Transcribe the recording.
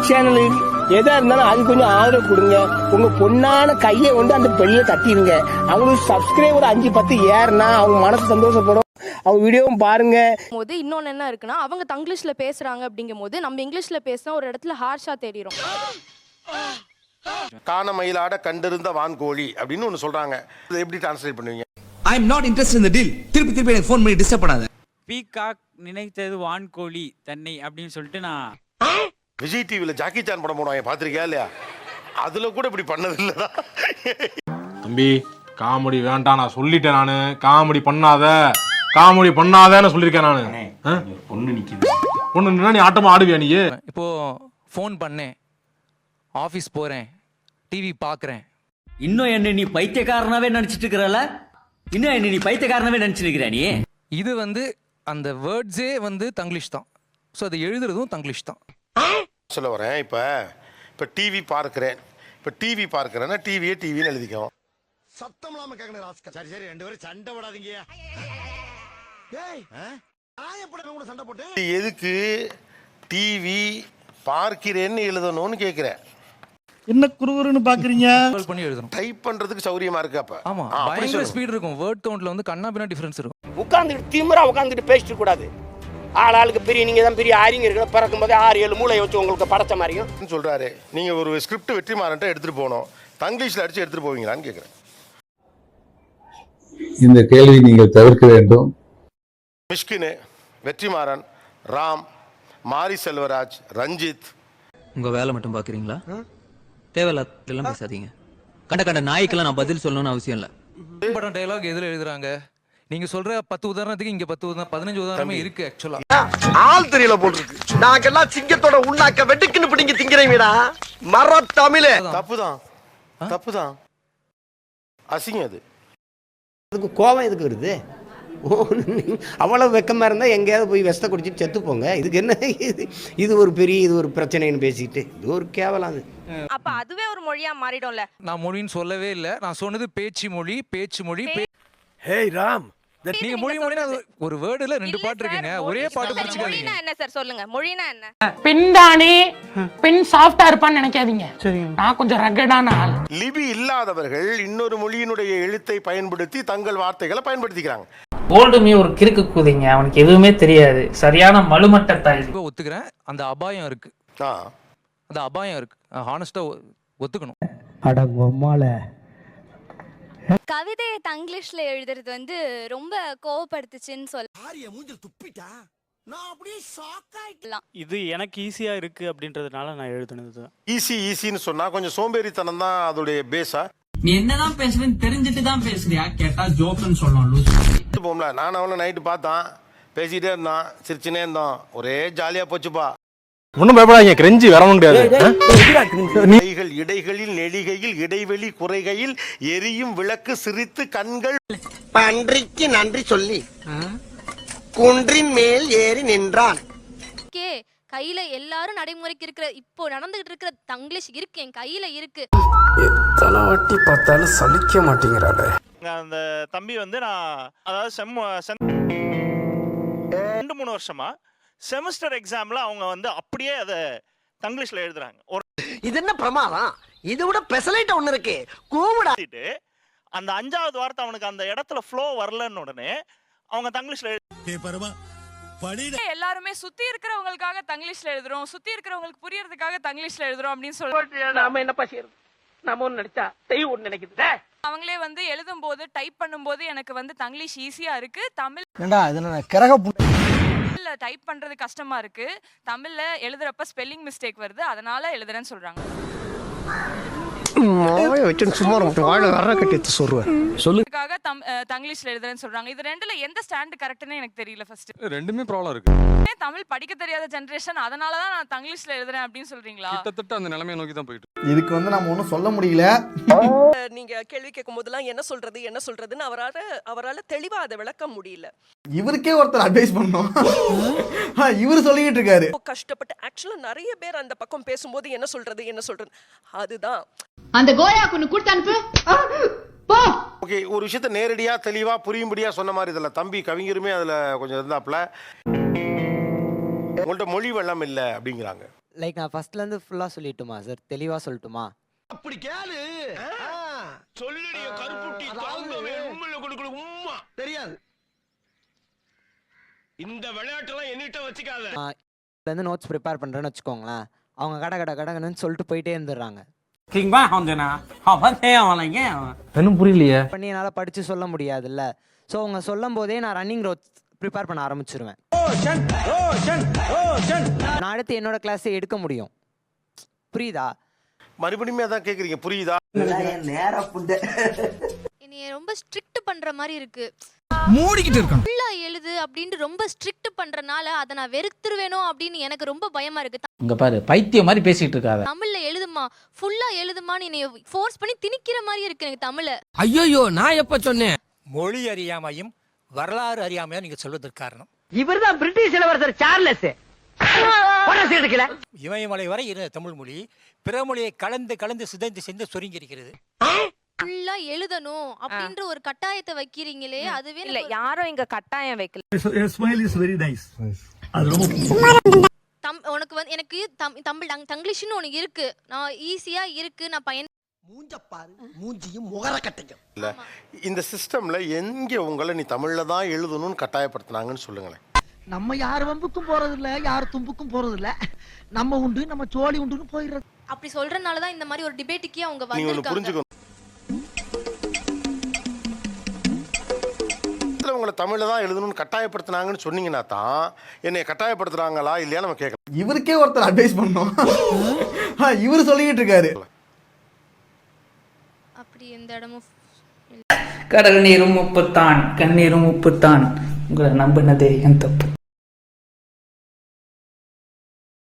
Channel எதா இருந்தாலும் அது கொஞ்சம் ஆதரவு கொடுங்க. உங்க பொண்ணான கையை வந்து அந்த பெண்ணில தட்டிடுங்க. அவங்களுக்கு சப்ஸ்கிரைபர் 5-10 ஏறுனா அவங்க மனசு சந்தோஷப்படும். அவங்க வீடியோவும் பாருங்க. போது இன்னொன்னு என்ன இருக்குன்னா, அவங்க தங்கிலீஷ்ல பேசுறாங்க அப்படிங்கும் போது நம்ம இங்கிலீஷ்ல பேசினா ஒரு இடத்துல ஹார்ஷா தெரியும். காண மயிலாட கண்டிருந்த வான்கோழி அப்படின்னு ஒன்று சொல்றாங்க. இதை எப்படி டிரான்ஸ்லேட் பண்ணுவீங்க? I am not interested in the deal. திருப்பி எனக்கு ஃபோன் பண்ணி டிஸ்டர்ப் பண்ணாத. பீகாக் நினைத்தது வான்கோழி தன்னை அப்படின்னு சொல்லிட்டு நான் விஜய் டிவில ஜாக்கி சான் படம் போடுவாங்க, பார்த்திருக்கியா இல்லையா? அதுல கூட இப்படி பண்ணது இல்லடா. தம்பி காமெடி வேண்டாம், நான் சொல்லிட்டேன். நானு காமெடி பண்ணாதேன்னு சொல்லியிருக்கேன் நானு. பொண்ணு நிக்குது, பொண்ணு நின்னா நீ ஆட்டமா ஆடுவியா நீ? இப்போ ஃபோன் பண்ணேன், ஆஃபீஸ் போறேன், டிவி பார்க்குறேன். இன்னும் என்ன நீ பைத்தியக்காரனாவே நினைச்சிட்டு இருக்கிறல? இன்னும் என்ன நீ பைத்தியக்காரனாவே நினைச்சிட்டு இருக்கிற நீ? இது வந்து அந்த வேர்ட்ஸே வந்து தங்கிலீஷ் தான். ஸோ அதை எழுதுறதும் தங்கிலீஷ் தான். சொல்ல வரேன், இப்போ டிவி பார்க்கிறேன். இப்போ டிவி பார்க்கிறேன்னா டிவின்னு எழுதிக்கும். சத்தம் இல்லாம கேட்கணும் ராஸ்கல். சரி சரி, ரெண்டு பேரும் சண்டை போடாதீங்க. ஏய், நான் எப்படி கூட சண்டை போட்டேன்? எதுக்கு டிவி பார்க்கிறேன்னு எழுதணும்னு கேட்கிறேன். என்ன குறுகுறுன்னு பாக்குறீங்க? பண்ணி எழுதணும். டைப் பண்றதுக்கு சௌரியமா இருக்கு. அப்ப ஆமா, பயங்கர ஸ்பீட் இருக்கும். வேர்ட் கவுண்ட்ல வந்து கண்ணா பின்னா டிஃபரன்ஸ் இருக்கும். உட்கார்ந்துட்டு திமிரா உட்கார்ந்துட்டு பேசிட்டு கூடாது. ஆளுக்கு பெரிய நீங்க தான் பெரிய அறிஞர்கள், பிறக்கும் போதே 6-7 மூளை வச்சு உங்களுக்கு படைச்ச மாதிரியும் சொல்றாரு. நீங்க ஒரு ஸ்கிரிப்ட் வெற்றிமாறன்ட்ட எடுத்துட்டு போகணும், தங்கிலீஷ்ல அடிச்சு எடுத்துட்டு போவீங்களான்னு கேட்கிறேன். இந்த கேள்வி நீங்கள் தவிர்க்க வேண்டும். மிஷ்கின், வெற்றிமாறன், ராம், மாரி செல்வராஜ், ரஞ்சித். உங்க வேலை மட்டும் பாக்குறீங்களா? தேவையில்லாம் பேசாதீங்க. கண்ட நாய்க்கெல்லாம் நான் பதில் சொல்லணும்னு அவசியம் இல்ல. படம் டயலாக் எதுல எழுதுறாங்க? நீங்க சொல்ற 10 உதாரணத்துக்கு இங்க 15 உதாரணமே இருக்கு. ஆக்சுவலா ஆள் தெரியல போட்டுருக்கு. நாங்கெல்லாம் சிங்கத்தோட உண்ணாக்க வெட்டுக்குன்னு பிடிங்க திங்கிறீங்கடா. மர தமிழே. தப்புதான். அசிங்கம் அது. அதுக்கு கோபம் எதுக்கு வருது? அவ்வளவு வெக்கமா இருந்தா எங்கேயாவது போய் விஷத்தை குடிச்சிட்டு செத்து போங்க. இதுக்கு என்ன இது ஒரு பிரச்சனைன்னு பேசிட்டு இது ஒரு கேவலம். அது அப்ப அதுவே ஒரு மொழியா மாறிடும்ல. நான் மொழின்னு சொல்லவே இல்லை. நான் சொன்னது பேச்சு மொழி. ஹேய் ராம், நீங்க மொழி ஒரு வேர்டுல 2 பாட்டு இருக்குங்க. ஒரே பாட்டு பிடிச்சிக்காதீங்க. மொழினா என்ன சார் சொல்லுங்க? மொழினா என்ன? பின்தானே பின் சாஃப்ட்டா இருப்பான்னு நினைக்காதீங்க. நான் கொஞ்சம் ரகடான ஆள். லிபி இல்லாதவர்கள் இன்னொரு மொழியினுடைய எழுத்தை பயன்படுத்தி தங்கள் வார்த்தைகளை பயன்படுத்திக்கிறாங்க. ஓல்டுமே ஒரு கிறுக்கு கூதிங்க. அவனுக்கு எதுவுமே தெரியாது. சரியான மலுமட்டத்தாய். ஒத்துக்கிறேன், அந்த அபாயம் இருக்கு. ஹானஸ்டா ஒத்துக்கணும். கவிதையை தங்கிலீஷ்ல எழுதுறது வந்து ரொம்ப கோவப்படுத்துச்சுன்னு ஆரிய மூஞ்சில துப்பிட்டா. நான் அப்படியே ஷாக் ஆயிட்டேன். இது எனக்கு ஈஸியா இருக்கு அப்படின்றதுனால நான் எழுதுனது. ஈஸின்னு சொன்னா கொஞ்சம் சோம்பேறித்தனம் தான் அதோடைய பேஸா. நீ என்னதான் பேசுறேன்னு தெரிஞ்சுட்டு தான் பேசுறியா? கேட்டா ஜோக்குன்னு சொல்லணும். போம்ல, நான் அவனை நைட்டு பார்த்தான், பேசிட்டே இருந்தான், சிரிச்சுனே இருந்தான். ஒரே ஜாலியா போச்சுப்பா. ஒன்னும் பயப்படாதீங்க, கிரெஞ்சி வர முடியாது. இடைகளில் நெளிகையில் இடைவெளி குறைகையில் எரியும் விளக்கு சிரித்து கண்கள் பன்றிக்கு நன்றி சொல்லி குன்றின் மேல் ஏறி நின்றான். கையில எல்லாரும் நடைமுறைக்கு இருக்கிற இப்போ நடந்துகிட்டு இருக்கிற தங்கிலீஷ் இருக்கு, என் கையில இருக்கு. எத்தனை வாட்டி பார்த்தாலும் சலிக்க மாட்டேங்கிறாளே. அந்த தம்பி வந்து நான் அதாவது 2-3 வருஷமா செமஸ்டர் எக்ஸாம்ல அவங்க வந்து அப்படியே அதை தங்கிலீஷ்ல எழுதுறாங்க. இது என்ன பிரமாதம்? இதை விட பெசலைட் ஒண்ணு இருக்கு. கூவுடா. அந்த 5வது வார்த்தை அவனுக்கு அந்த இடத்துல ஃப்ளோ வரலன்னு உடனே அவங்க தங்கிலீஷ்ல எல்லாருமே சுத்தி இருக்கிறவங்களுக்காக தங்கிலீஷ்ல எழுதுறோம், சுத்தி இருக்கிறவங்களுக்கு புரியறதுக்காக தங்கிலீஷ்ல எழுதுறோம் அப்படின்னு சொல்லுவாங்க. நாம என்ன பசியறது? நாம ஒண்ணு நினைச்சா தெய்வம் ஒண்ணு நினைக்குது. அவங்களே வந்து எழுதும் போது டைப் பண்ணும் போது எனக்கு வந்து தங்கிலீஷ் ஈஸியா இருக்கு, தமிழ் டைப் பண்றது கஷ்டமா இருக்கு, தமிழ்ல எழுதுறப்ப ஸ்பெல்லிங் மிஸ்டேக் வருது, அதனால எழுதுறேன்னு சொல்றாங்க. தங்கிலீஷ்ல எழுதுறேன்னு சொல்றாங்க. இது ரெண்டுல எந்த ஸ்டாண்ட் கரெக்ட்னு எனக்கு தெரியல. ஃபர்ஸ்ட் ரெண்டுமே ப்ராப்ளம் இருக்கு. தமிழ் படிக்க தெரியாத ஜெனரேஷன், அதனாலதான் நான் தங்கிலீஷ்ல எழுதுறேன் அப்படின்னு சொல்றீங்களா? கிட்டத்தட்ட அந்த நிலைமையை நோக்கி தான் போயிட்டு. இதுக்கு வந்து நம்ம ஒன்றும் சொல்ல முடியல. நீங்க கேள்வி கேட்கும் போதெல்லாம் என்ன சொல்றதுன்னு அவரால தெளிவா அதை விளக்க முடியல. இவருக்கே ஒருத்தர் அட்வைஸ் பண்ணோம், இவரு சொல்லிட்டு இருக்காரு. கஷ்டப்பட்டு ஆக்சுவலா நிறைய பேர் அந்த பக்கம் பேசும்போது என்ன சொல்றது அதுதான் அந்த கோயா கொண்டு கொடுத்து அனுப்பு. ஓகே, ஒரு விஷயத்தை நேரடியா தெளிவா புரியும்படியா சொன்ன மாதிரி இதுல தம்பி கவிஞருமே அதுல கொஞ்சம் இருந்தாப்ல. உங்கள்ட்ட மொழி வெள்ளம் இல்லை அப்படிங்கிறாங்க. லைக் நான் ஃபர்ஸ்ட்லேருந்து ஃபுல்லாக சொல்லிட்டுமா சார், தெளிவாக சொல்லட்டுமா? அப்படி கேளு. சொல்லுடைய கருப்புட்டி தெரியாது. இந்த விளையாட்டெல்லாம் என்னிட்ட வச்சுக்காத. இதுலேருந்து நோட்ஸ் ப்ரிப்பேர் பண்ணுறேன்னு வச்சுக்கோங்களேன், அவங்க கடன்னு சொல்லிட்டு போயிட்டே இருந்துடுறாங்க. புரியலையே. பண்ணி என்னால் படித்து சொல்ல முடியாதுல்ல. ஸோ அவங்க சொல்லும் போதே நான் ரன்னிங் நோட்ஸ் ப்ரிப்பேர் பண்ண ஆரம்பிச்சிருவேன். நான் அடுத்து என்னோட கிளாஸை எடுக்க முடியும். புரியுதா? மறுபடியும் அதான் கேட்குறீங்க, புரியுதா? என்னைய ரொம்ப ஸ்ட்ரிக்ட் பண்ற மாதிரி இருக்கு. மூடிக்கிட்டு இருக்கான். ஃபுல்லா எழுது அப்படின்ட்டு ரொம்ப ஸ்ட்ரிக்ட் பண்றனால அதை நான் வெறுத்துருவேனோ அப்படின்னு எனக்கு ரொம்ப பயமா இருக்கு. இங்க பாரு, பைத்தியம் மாதிரி பேசிட்டு இருக்காத. தமிழ்ல எழுதுமா, ஃபுல்லா எழுதுமான்னு என்னைய ஃபோர்ஸ் பண்ணி திணிக்கிற மாதிரி இருக்கு எனக்கு தமிழ. ஐயோ, நான் எப்ப சொன்னேன்? மொழி அறியாமையும் வரலாறு அறியாமையும் நீங்க சொல்வதற்கு காரணம் இவர்தான் பிரிட்டிஷ் இளவரசர் சார்லஸ். இமயமலை வரை இருந்த தமிழ் மொழி பிற மொழியை கலந்து சிதைந்து சென்று சுருங்கி இருக்கிறது. ஃபுல்லா எழுதணும் அப்படின்ற ஒரு கட்டாயத்தை வைக்கிறீங்களே, அதுவே இல்ல யாரும் இங்க கட்டாயம் வைக்கல. உனக்கு வந்து எனக்கு தமிழ் தங்கிலீஷ்னு ஒன்று இருக்கு, நான் ஈஸியா இருக்கு, நான் மூஞ்சப்பாரு மூஞ்சியும் முகர கட்டையும் இல்ல இந்த சிஸ்டம்ல எங்க உங்களை நீ தமிழ்ல தான் எழுதணும்னு கட்டாயப்படுத்துனாங்கன்னு சொல்லுங்களேன். நம்ம யார் வம்புக்கும் போறது இல்ல, யார் தும்புக்கும் போறது இல்ல, நம்ம உண்டு நம்ம சோழி உண்டுன்னு போயிடுறது. அப்படி சொல்றதுனால தான் இந்த மாதிரி ஒரு டிபேட்டுக்கே அவங்க நீங்க ஒண்ணு வந்திருக்காங்க. புரிஞ்சுக்கணும், உங்களை தமிழ்ல தான் எழுதணும்னு கட்டாயப்படுத்துனாங்கன்னு சொன்னீங்கன்னா தான் என்னை கட்டாயப்படுத்துறாங்களா இல்லையா நம்ம கேட்கலாம். இவருக்கே ஒருத்தர் அட்வைஸ் பண்ணோம். இவரு சொல்லிக்கிட்டு இருக்காரு. அப்படி எந்த இடமும் கடல் நீரும் உப்புத்தான், கண்ணீரும் உப்புத்தான், உங்களை நம்பினதே என் தப்பு.